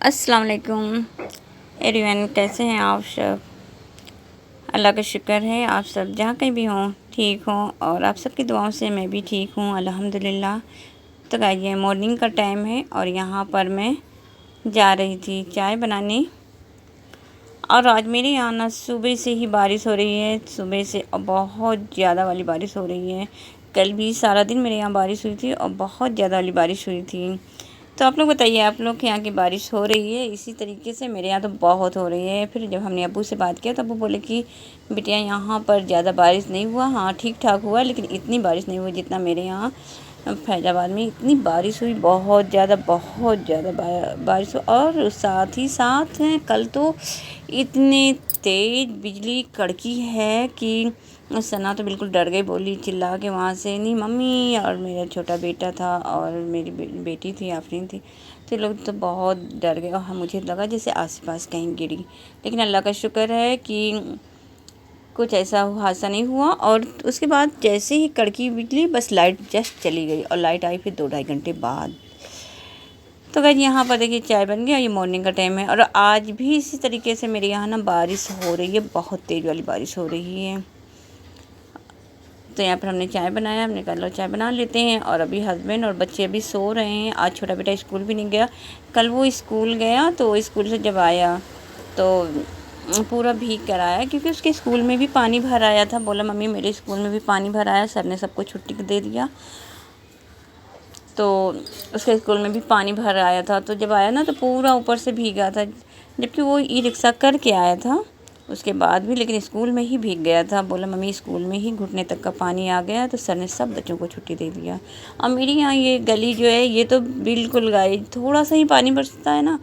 अस्सलाम वालेकुम एवरीवन, कैसे हैं आप सब। अल्लाह का शुक्र है आप सब जहाँ कहीं भी हों ठीक हों और आप सबकी दुआओं से मैं भी ठीक हूँ अल्हम्दुलिल्लाह। तो गाइस ये मॉर्निंग का टाइम है और यहाँ पर मैं जा रही थी चाय बनाने। और आज मेरे यहाँ ना सुबह से ही बारिश हो रही है, सुबह से बहुत ज़्यादा वाली बारिश हो रही है। कल भी सारा दिन मेरे यहाँ बारिश हुई थी और बहुत ज़्यादा वाली बारिश हुई थी। तो आप लोग बताइए, आप लोग के यहाँ की बारिश हो रही है इसी तरीके से। मेरे यहाँ तो बहुत हो रही है। फिर जब हमने अब्बू से बात किया तो अब्बू बोले कि बिटिया यहाँ पर ज़्यादा बारिश नहीं हुआ, हाँ ठीक ठाक हुआ, लेकिन इतनी बारिश नहीं हुई जितना मेरे यहाँ फैज़ाबाद में इतनी बारिश हुई। बहुत ज़्यादा बारिश हुई। और साथ ही साथ कल तो इतने तेज़ बिजली कड़की है कि सना तो बिल्कुल डर गई, बोली चिल्ला के वहाँ से, नहीं मम्मी। और मेरा छोटा बेटा था और मेरी बेटी थी आफरीन थी, तो लोग तो बहुत डर गए और मुझे लगा जैसे आसपास कहीं गिरी। लेकिन अल्लाह का शुक्र है कि कुछ ऐसा हादसा नहीं हुआ। और उसके बाद जैसे ही कड़की बिजली बस लाइट जस्ट चली गई और लाइट आई फिर 2-2.5 घंटे बाद। तो गाइस यहाँ पर देखिए चाय बन गया, ये मॉर्निंग का टाइम है। और आज भी इसी तरीके से मेरे यहाँ ना बारिश हो रही है, बहुत तेज़ वाली बारिश हो रही है। तो यहाँ पर हमने चाय बनाया, हमने कहा लो चाय बना लेते हैं। और अभी हस्बैंड और बच्चे अभी सो रहे हैं। आज छोटा बेटा स्कूल भी नहीं गया, कल वो स्कूल गया तो स्कूल से जब आया तो पूरा भीग कर आया, क्योंकि उसके स्कूल में भी पानी भर आया था। बोला मम्मी मेरे स्कूल में भी पानी भर आया, सर ने सबको छुट्टी दे दिया, तो उसके स्कूल में भी पानी भर आया था। तो जब आया ना तो पूरा ऊपर से भीगा था, जबकि वो ई रिक्शा करके आया था उसके बाद भी, लेकिन स्कूल में ही भीग गया था। बोला मम्मी स्कूल में ही घुटने तक का पानी आ गया, तो सर ने सब बच्चों को छुट्टी दे दिया। और मेरी यहाँ ये गली जो है ये तो बिल्कुल गाइस थोड़ा सा ही पानी बरसता है ना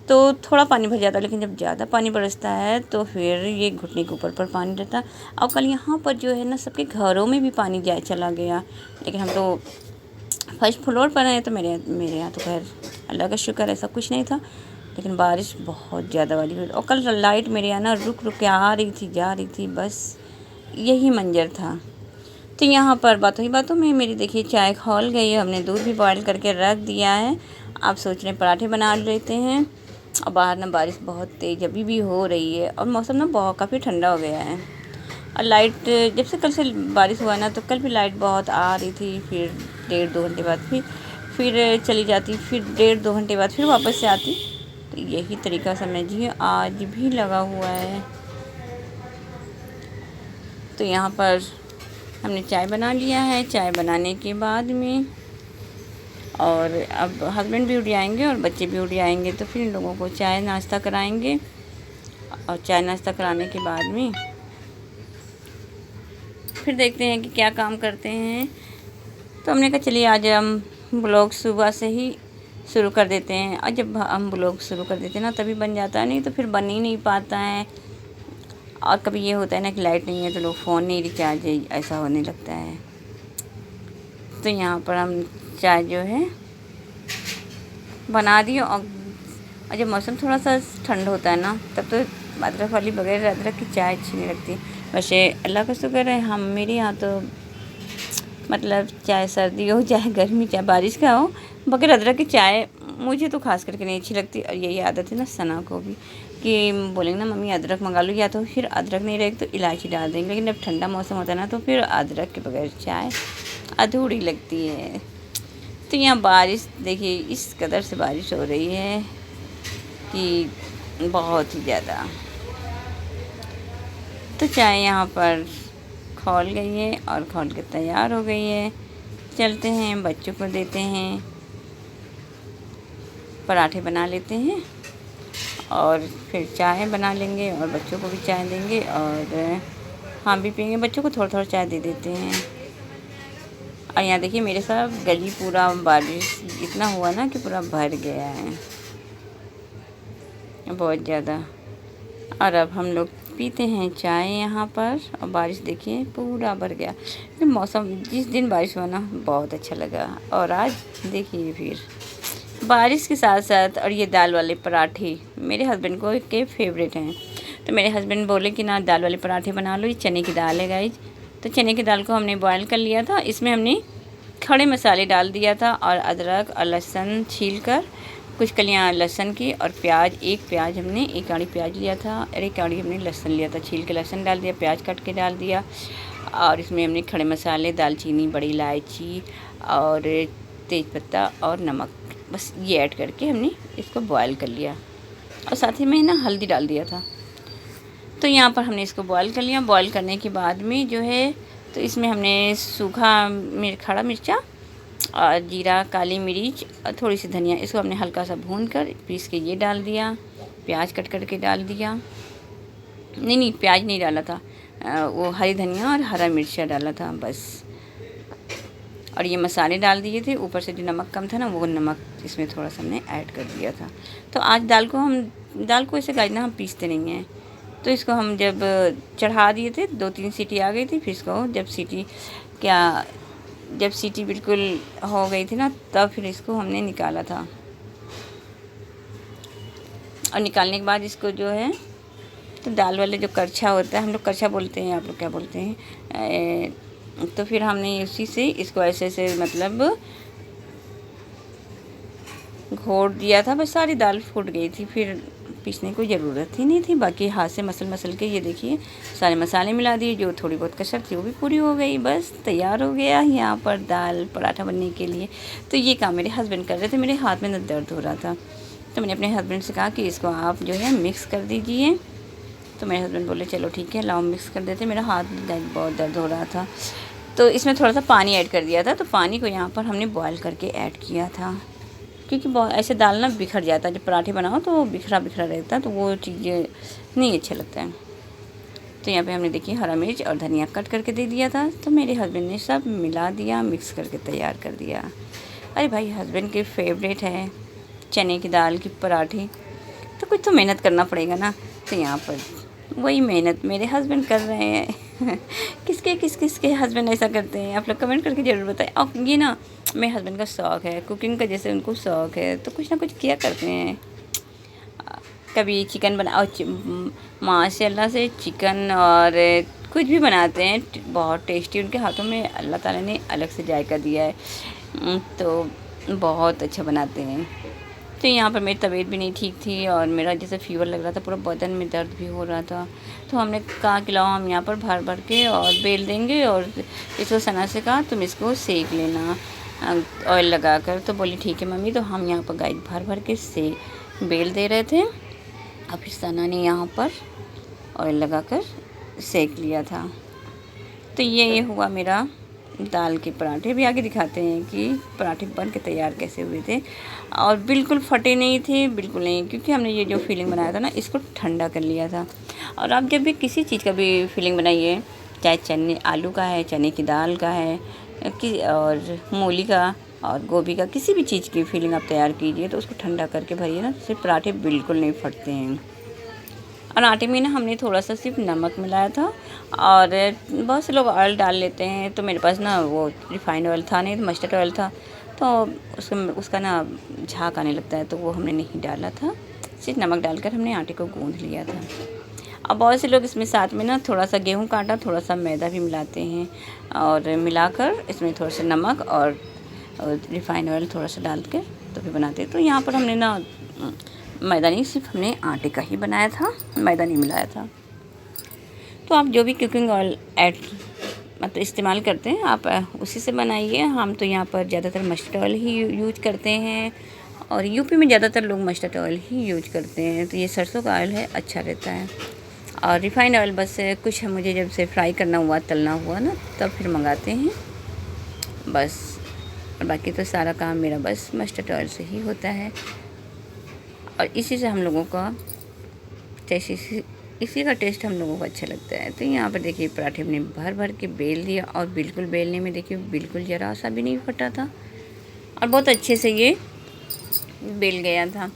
तो थोड़ा पानी भर जाता है, लेकिन जब ज़्यादा पानी बरसता है तो फिर ये घुटने के ऊपर पर पानी रहता है। और कल यहाँ पर जो है ना सबके घरों में भी पानी चला गया। लेकिन हम तो फर्स्ट फ्लोर पर है तो मेरे यहाँ तो खैर अल्लाह का शुक्र ऐसा कुछ नहीं था। लेकिन बारिश बहुत ज़्यादा वाली हुई। और कल लाइट मेरे यहाँ ना रुक रुक के आ रही थी जा रही थी, बस यही मंजर था। तो यहाँ पर बातों ही बातों में मेरी देखिए चाय खौल गई है, हमने दूध भी बॉयल करके रख दिया है। आप सोच रहे हैं पराठे बना लेते हैं। और बाहर ना बारिश बहुत तेज़ अभी भी हो रही है और मौसम ना बहुत काफ़ी ठंडा हो गया है। और लाइट जब से कल से बारिश हुआ ना तो कल भी लाइट बहुत आ रही थी, फिर 1.5-2 घंटे बाद फिर चली जाती, फिर 1.5-2 घंटे बाद फिर वापस से आती। तो यही तरीका समझिए आज भी लगा हुआ है। तो यहाँ पर हमने चाय बना लिया है। चाय बनाने के बाद में और अब हस्बैंड भी उठ जाएंगे और बच्चे भी उठ जाएंगे, तो फिर इन लोगों को चाय नाश्ता कराएंगे। और चाय नाश्ता कराने के बाद में फिर देखते हैं कि क्या काम करते हैं। तो हमने कहा चलिए आज हम ब्लॉग सुबह से ही शुरू कर देते हैं। और जब हम ब्लॉग शुरू कर देते हैं ना तभी बन जाता है, नहीं तो फिर बन ही नहीं पाता है। और कभी ये होता है ना कि लाइट नहीं है तो लोग फ़ोन नहीं रिचार्ज है, ऐसा होने लगता है। तो यहाँ पर हम चाय जो है बना दी। और जब मौसम थोड़ा सा ठंड होता है ना तब तो अदरक वाली बगैर अदरक की चाय अच्छी नहीं लगती। वैसे अल्लाह का शुक्र है हम मेरे यहाँ तो मतलब चाहे सर्दी हो चाहे गर्मी चाहे बारिश का हो, बगैर अदरक की चाय मुझे तो खास करके नहीं अच्छी लगती। और यही आदत है ना सना को भी कि बोलेंगे ना मम्मी अदरक मंगा लो, या तो फिर अदरक नहीं रहेगी तो इलायची डाल देंगे। लेकिन जब ठंडा मौसम होता है ना तो फिर अदरक के बगैर चाय अधूरी लगती है। तो यहाँ बारिश देखिए इस कदर से बारिश हो रही है कि बहुत ही ज़्यादा। तो चाय यहाँ पर खौल गई है और खौल के तैयार हो गई है। चलते हैं बच्चों को देते हैं, पराठे बना लेते हैं और फिर चाय बना लेंगे और बच्चों को भी चाय देंगे और हम भी पियेंगे। बच्चों को थोड़ा थोड़ा चाय दे देते हैं। और यहाँ देखिए मेरे साथ गली पूरा बारिश इतना हुआ ना कि पूरा भर गया है बहुत ज़्यादा। और अब हम लोग पीते हैं चाय यहाँ पर। और बारिश देखिए पूरा भर गया। तो मौसम जिस दिन बारिश हुआ ना बहुत अच्छा लगा। और आज देखिए फिर बारिश के साथ साथ और ये दाल वाले पराठे मेरे हस्बैंड को के फेवरेट हैं। तो मेरे हस्बैंड बोले कि ना दाल वाले पराठे बना लो, ये चने की दाल है गाइज। तो चने की दाल को हमने बॉयल कर लिया था, इसमें हमने खड़े मसाले डाल दिया था और अदरक और लहसुन छील कर कुछ कलियां लहसुन की और प्याज, एक प्याज हमने एक आड़ी प्याज लिया था और एक आड़ी हमने लहसुन लिया था, छील के लहसुन डाल दिया, प्याज काट के डाल दिया और इसमें हमने खड़े मसाले, दालचीनी, बड़ी इलायची और तेज़पत्ता और नमक, बस ये ऐड करके हमने इसको बॉयल कर लिया और साथ ही में ना हल्दी डाल दिया था। तो यहाँ पर हमने इसको बॉयल कर लिया। बॉयल करने के बाद में जो है तो इसमें हमने सूखा खड़ा मिर्चा और जीरा, काली मिर्च और थोड़ी सी धनिया, इसको हमने हल्का सा भून कर पीस के ये डाल दिया। प्याज कट करके डाल दिया, नहीं प्याज नहीं डाला था, वो हरी धनिया और हरा मिर्चा डाला था बस। और ये मसाले डाल दिए थे, ऊपर से जो नमक कम था ना वो नमक इसमें थोड़ा सा हमने ऐड कर दिया था। तो आज दाल को ऐसे गाजना हम पीसते नहीं हैं। तो इसको हम जब चढ़ा दिए थे, 2-3 सीटी आ गई थी, फिर इसको जब सीटी बिल्कुल हो गई थी ना तब फिर इसको हमने निकाला था। और निकालने के बाद इसको जो है तो दाल वाले जो करछा होता है, हम लोग करछा बोलते हैं, आप लोग क्या बोलते हैं, तो फिर हमने उसी से इसको ऐसे मतलब घोट दिया था। बस सारी दाल फूट गई थी, फिर पीसने की ज़रूरत ही नहीं थी। बाकी हाथ से मसल के ये देखिए सारे मसाले मिला दिए, जो थोड़ी बहुत कसर थी वो भी पूरी हो गई। बस तैयार हो गया यहाँ पर दाल पराठा बनने के लिए। तो ये काम मेरे हस्बैंड कर रहे थे, मेरे हाथ में ना दर्द हो रहा था, तो मैंने अपने हस्बैंड से कहा कि इसको आप जो है मिक्स कर दीजिए। तो मेरे हस्बैंड बोले चलो ठीक है लाओ मिक्स कर देते। मेरा हाथ बहुत दर्द हो रहा था, तो इसमें थोड़ा सा पानी ऐड कर दिया था। तो पानी को यहाँ पर हमने बॉयल करके ऐड किया था, क्योंकि ऐसे दाल ना बिखर जाता है, जब पराठे बनाओ तो बिखरा रहता है, तो वो चीज़ें नहीं अच्छा लगता है। तो यहाँ पे हमने देखिए हरा मिर्च और धनिया कट करके दे दिया था। तो मेरे हस्बैंड ने सब मिला दिया, मिक्स करके तैयार कर दिया। अरे भाई हस्बैंड के फेवरेट है चने की दाल की पराठे, तो कुछ तो मेहनत करना पड़ेगा ना। तो यहाँ पर वही मेहनत मेरे हस्बैंड कर रहे हैं। किसके हस्बैंड ऐसा करते हैं, आप लोग कमेंट करके ज़रूर बताएं। और ये ना मेरे हस्बैंड का शौक़ है कुकिंग का, जैसे उनको शौक़ है तो कुछ ना कुछ किया करते हैं। कभी चिकन बनाओ, माशाल्लाह से चिकन और कुछ भी बनाते हैं, बहुत टेस्टी। उनके हाथों में अल्लाह ताला ने अलग से जायका दिया है, तो बहुत अच्छा बनाते हैं। तो यहाँ पर मेरी तबीयत भी नहीं ठीक थी और मेरा जैसे फ़ीवर लग रहा था, पूरा बदन में दर्द भी हो रहा था। तो हमने कहा कि लाओ हम यहाँ पर भर के और बेल देंगे, और इसको सना से कहा तुम इसको सेक लेना ऑयल लगा कर। तो बोली ठीक है मम्मी। तो हम यहाँ पर गाइस भर के बेल दे रहे थे, और फिर सना ने यहाँ पर ऑयल लगा कर सेक लिया था। तो ये हुआ मेरा दाल के पराठे। भी आगे दिखाते हैं कि पराठे बन के तैयार कैसे हुए थे, और बिल्कुल फटे नहीं थे, बिल्कुल नहीं, क्योंकि हमने ये जो फिलिंग बनाया था ना इसको ठंडा कर लिया था। और आप जब भी किसी चीज़ का भी फिलिंग बनाइए, चाहे आलू का है, चने की दाल का है, और मूली का और गोभी का, किसी भी चीज़ की फिलिंग आप तैयार कीजिए तो उसको ठंडा करके भरिए ना, सिर्फ पराठे बिल्कुल नहीं फटते हैं। और आटे में ना हमने थोड़ा सा सिर्फ नमक मिलाया था, और बहुत से लोग ऑयल डाल लेते हैं, तो मेरे पास ना वो रिफाइंड ऑयल था नहीं, तो मस्टर्ड ऑयल था, तो उसका ना झाग आने लगता है, तो वो हमने नहीं डाला था। सिर्फ नमक डालकर हमने आटे को गूँध लिया था। अब बहुत से लोग इसमें साथ में ना थोड़ा सा गेहूं का आटा, थोड़ा सा मैदा भी मिलाते हैं, और मिलाकर इसमें थोड़ा सा नमक और रिफाइंड ऑयल थोड़ा सा डाल के तो भी बनाते हैं। तो यहाँ पर हमने ना मैदा नहीं, सिर्फ हमने आटे का ही बनाया था, मैदा नहीं मिलाया था। तो आप जो भी कुकिंग ऑयल मतलब इस्तेमाल करते हैं आप उसी से बनाइए। हम तो यहाँ पर ज़्यादातर मस्टर्ड ऑयल ही यूज करते हैं, और यूपी में ज़्यादातर लोग मस्टर्ड ऑयल ही यूज करते हैं। तो ये सरसों का ऑयल है, अच्छा रहता है। और रिफाइंड ऑयल बस कुछ मुझे जब से फ्राई करना हुआ, तलना हुआ ना, तब फिर मंगाते हैं बस। और बाकी तो सारा काम मेरा बस मस्टर्ड ऑयल से ही होता है, और इसी से हम लोगों का इसी का टेस्ट हम लोगों को अच्छा लगता है। तो यहाँ पर देखिए पराठे हमने भर के बेल दिया, और बिल्कुल बेलने में देखिए बिल्कुल ज़रा सा भी नहीं फटा था, और बहुत अच्छे से ये बेल गया था।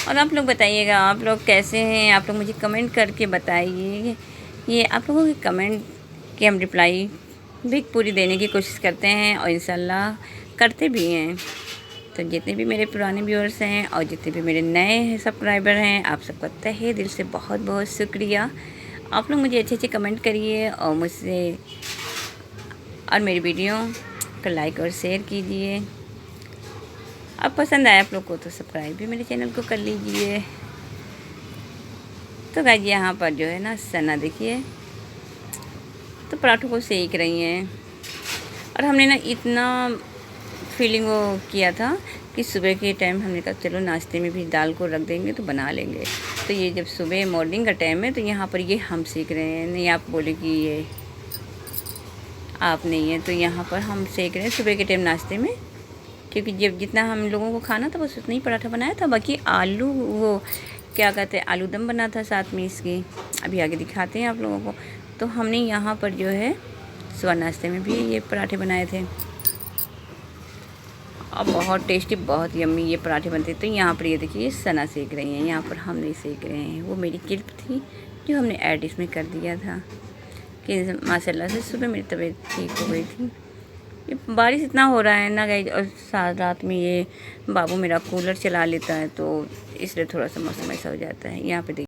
और आप लोग बताइएगा आप लोग कैसे हैं, आप लोग मुझे कमेंट करके बताइए। ये आप लोगों के कमेंट की हम रिप्लाई भी पूरी देने की कोशिश करते हैं, और इंशाल्लाह करते भी हैं। तो जितने भी मेरे पुराने व्यूअर्स हैं और जितने भी मेरे नए सब्सक्राइबर हैं, आप सबका तहे दिल से बहुत बहुत शुक्रिया। आप लोग मुझे अच्छे कमेंट करिए, और मुझसे और मेरी वीडियो को लाइक और शेयर कीजिए। अब पसंद आया आप लोग को तो सब्सक्राइब भी मेरे चैनल को कर लीजिए। तो गाइस यहाँ पर जो है ना सना देखिए तो पराठों को सेक रही हैं। और हमने ना इतना फीलिंग वो किया था कि सुबह के टाइम हमने कहा चलो नाश्ते में भी दाल को रख देंगे तो बना लेंगे। तो ये जब सुबह मॉर्निंग का टाइम है तो यहाँ पर ये हम सेक रहे हैं। नहीं आप बोले कि ये आप नहीं है, तो यहाँ पर हम सेक रहे हैं सुबह के टाइम नाश्ते में, क्योंकि जब जितना हम लोगों को खाना था बस उतना ही पराठा बनाया था। बाकी आलू वो क्या कहते हैं आलू दम बना था साथ में इसकी, अभी आगे दिखाते हैं आप लोगों को। तो हमने यहाँ पर जो है सुबह नाश्ते में भी ये पराठे बनाए थे और बहुत टेस्टी बहुत यम्मी ये पराठे बनते। तो यहाँ पर ये देखिए सना सेक रही हैं, यहाँ पर हम नहीं सेक रहे हैं। वो मेरी क्लिप थी जो हमने ऐड इसमें कर दिया था कि माशाल्लाह से सुबह मेरी तबीयत ठीक हो गई थी। ये बारिश इतना हो रहा है ना गाइस, और साथ रात में ये बाबू मेरा कूलर चला लेता है तो इसलिए थोड़ा सा मौसम ऐसा हो जाता है। यहाँ पे देखिए